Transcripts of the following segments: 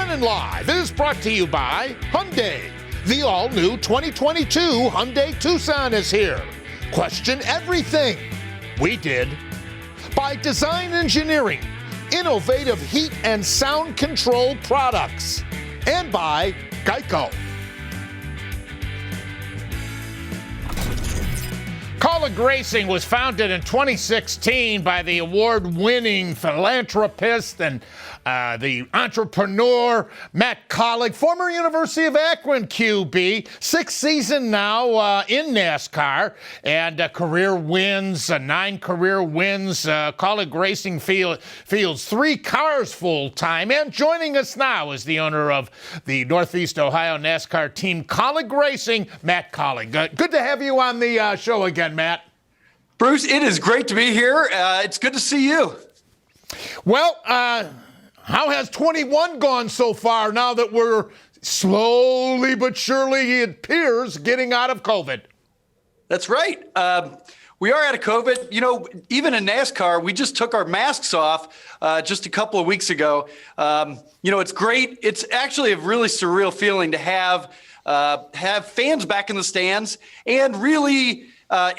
Drennan Live is brought to you by Hyundai. The all-new 2022 Hyundai Tucson is here. Question everything. We did. By Design Engineering, innovative heat and sound control products. And by Geico. Kaulig Racing was founded in 2016 by the award-winning philanthropist and the entrepreneur Matt Kaulig, former University of Akron QB, sixth season now in NASCAR, and career wins, 9 career wins. Kaulig Racing fields 3 cars full-time, and joining us now is the owner of the Northeast Ohio NASCAR team, Kaulig Racing, Matt Kaulig. Good to have you on the show again, Matt. Bruce, it is great to be here. It's good to see you. Well, how has 21 gone so far now that we're slowly but surely, it appears, getting out of COVID? That's right. We are out of COVID. You know, even in NASCAR, we just took our masks off just a couple of weeks ago. You know, it's great. It's actually a really surreal feeling to have fans back in the stands and really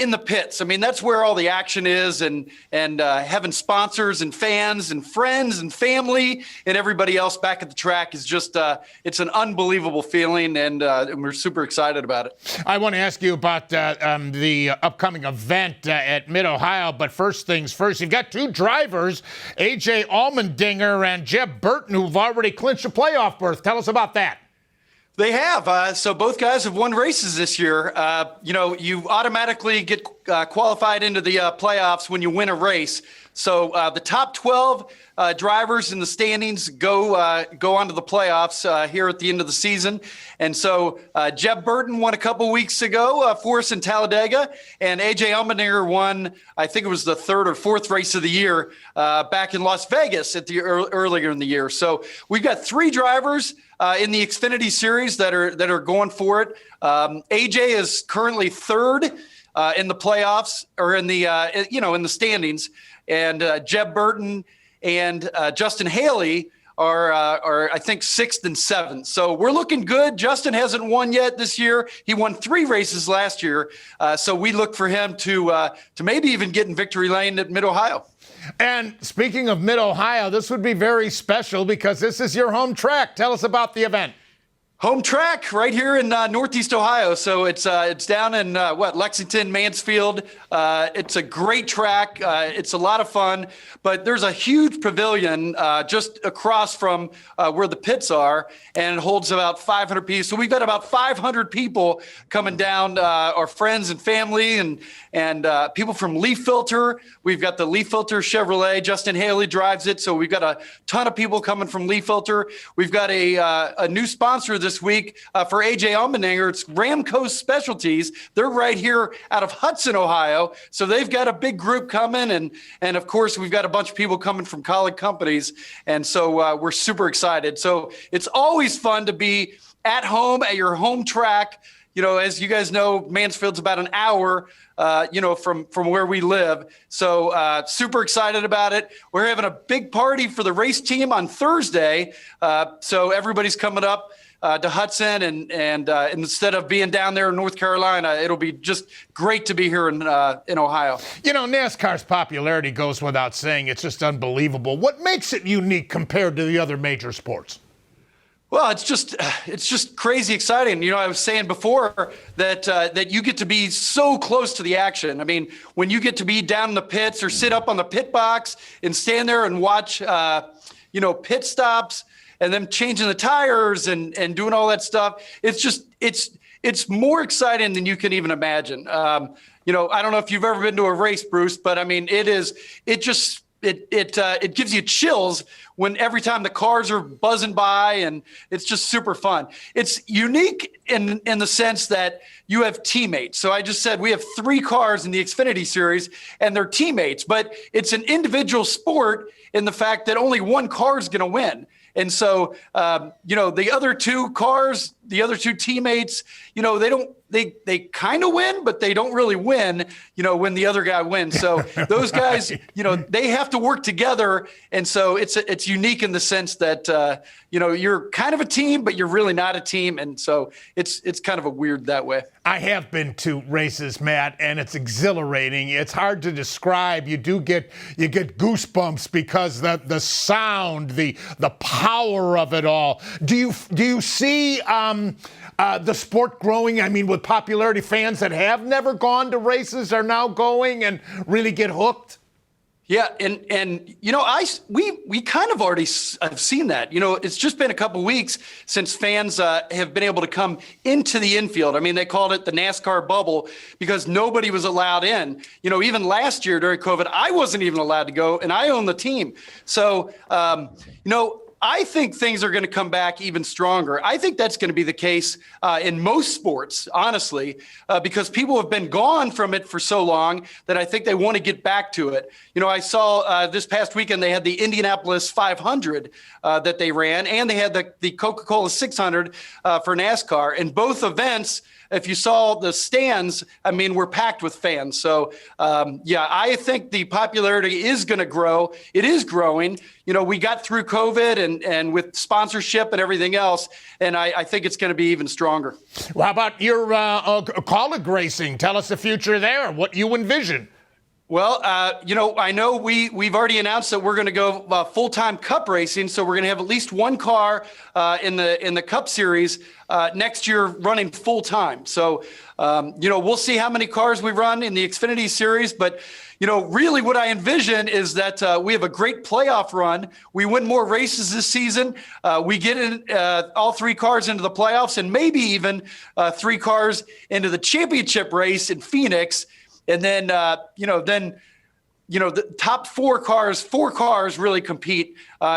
in the pits. I mean, that's where all the action is, and having sponsors and fans and friends and family and everybody else back at the track is just, it's an unbelievable feeling, and we're super excited about it. I want to ask you about the upcoming event at Mid-Ohio, but first things first, you've got 2 drivers, A.J. Allmendinger and Jeb Burton, who've already clinched a playoff berth. Tell us about that. They have. So both guys have won races this year. You know, you automatically get qualified into the playoffs when you win a race. So the top 12 drivers in the standings go onto the playoffs here at the end of the season. And so Jeb Burton won a couple weeks ago for us in Talladega, and A.J. Allmendinger won, I think it was the 3rd or 4th race of the year back in Las Vegas at the earlier in the year. So we've got 3 drivers in the Xfinity Series that are going for it. AJ is currently 3rd in the playoffs, or in the in the standings, and Jeb Burton and Justin Haley are I think 6th and 7th. So we're looking good. Justin hasn't won yet this year. He won 3 races last year, so we look for him to maybe even get in victory lane at Mid-Ohio. And speaking of Mid-Ohio, this would be very special because this is your home track. Tell us about the event. Home track right here in Northeast Ohio. So it's down in Lexington, Mansfield. It's a great track. It's a lot of fun, but there's a huge pavilion just across from where the pits are, and it holds about 500 people. So we've got about 500 people coming down, our friends and family, and people from Leaf Filter. We've got the Leaf Filter Chevrolet. Justin Haley drives it. So we've got a ton of people coming from Leaf Filter. We've got a new sponsor this week for A.J. Allmendinger. It's Ramco Specialties. They're right here out of Hudson, Ohio. So they've got a big group coming, and of course we've got a bunch of people coming from Kaulig companies, and so we're super excited. So it's always fun to be at home at your home track. You know, as you guys know, Mansfield's about an hour, from where we live. So super excited about it. We're having a big party for the race team on Thursday. So everybody's coming up to Hudson, and instead of being down there in North Carolina, it'll be just great to be here in Ohio. You know, NASCAR's popularity goes without saying. It's just unbelievable. What makes it unique compared to the other major sports? Well, it's just crazy exciting. You know, I was saying before that you get to be so close to the action. I mean, when you get to be down in the pits or sit up on the pit box and stand there and watch, pit stops and them changing the tires and doing all that stuff, it's more exciting than you can even imagine. I don't know if you've ever been to a race, Bruce, but I mean, it gives you chills when every time the cars are buzzing by, and it's just super fun. It's unique in the sense that you have teammates. So I just said we have 3 cars in the Xfinity Series, and they're teammates, but it's an individual sport in the fact that only one car is going to win. And so, the other two cars, the other two teammates, they kind of win, but they don't really win, when the other guy wins. So those guys, they have to work together. And so it's unique in the sense that, you're kind of a team, but you're really not a team. And so it's kind of a weird that way. I have been to races, Matt, and it's exhilarating. It's hard to describe. You get goosebumps because the sound, the power of it all. Do you see the sport growing? I mean, with popularity, fans that have never gone to races are now going and really get hooked. Yeah, and we kind of already have seen that. It's just been a couple weeks since fans have been able to come into the infield. I mean, they called it the NASCAR bubble because nobody was allowed in. Even last year during COVID, I wasn't even allowed to go, and I own the team. So, I think things are going to come back even stronger. I think that's going to be the case in most sports, honestly, because people have been gone from it for so long that I think they want to get back to it. I saw this past weekend they had the Indianapolis 500 that they ran, and they had the Coca-Cola 600 for NASCAR. In both events, if you saw the stands, I mean, we're packed with fans. So, I think the popularity is going to grow. It is growing. We got through COVID and with sponsorship and everything else, and I think it's going to be even stronger. Well, how about your Kaulig Racing? Tell us the future there, what you envision. Well, I know we've already announced that we're going to go full-time Cup racing, so we're going to have at least one car in the Cup Series next year running full-time. So, we'll see how many cars we run in the Xfinity Series, but really what I envision is that we have a great playoff run. We win more races this season. We get in all three cars into the playoffs, and maybe even three cars into the championship race in Phoenix. And then, the top four cars really compete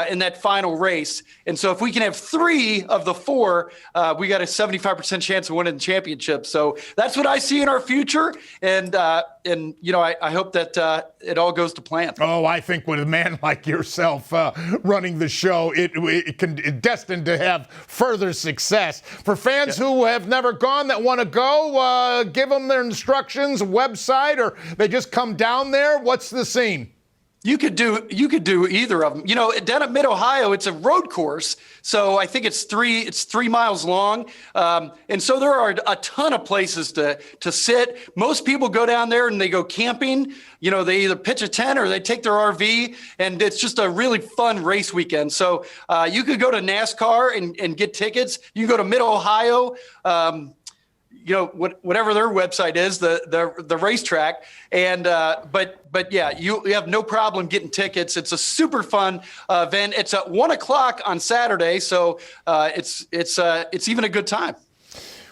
in that final race. And so if we can have three of the four, we got a 75% chance of winning the championship. So that's what I see in our future. And I hope that it all goes to plan. Oh, I think with a man like yourself running the show, it's destined to have further success. For fans who have never gone that want to go, give them their instructions, website, or they just come down there. What's the scene? You could do either of them. Down at Mid-Ohio, it's a road course, so I think it's 3 miles long, and so there are a ton of places to sit. Most people go down there and they go camping. They either pitch a tent or they take their RV, and it's just a really fun race weekend. So you could go to NASCAR and get tickets. You can go to Mid-Ohio. Whatever their website is, the racetrack, and but you have no problem getting tickets. It's a super fun event. It's at 1:00 on Saturday, so it's even a good time.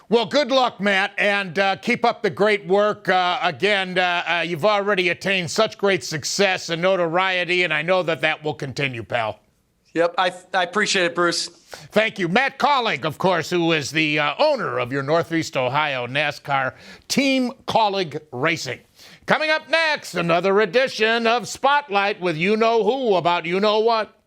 Well, good luck, Matt, and keep up the great work. Again, you've already attained such great success and notoriety, and I know that will continue, pal. Yep, I appreciate it, Bruce. Thank you. Matt Kaulig, of course, who is the owner of your Northeast Ohio NASCAR team, Kaulig Racing. Coming up next, another edition of Spotlight with you-know-who about you-know-what.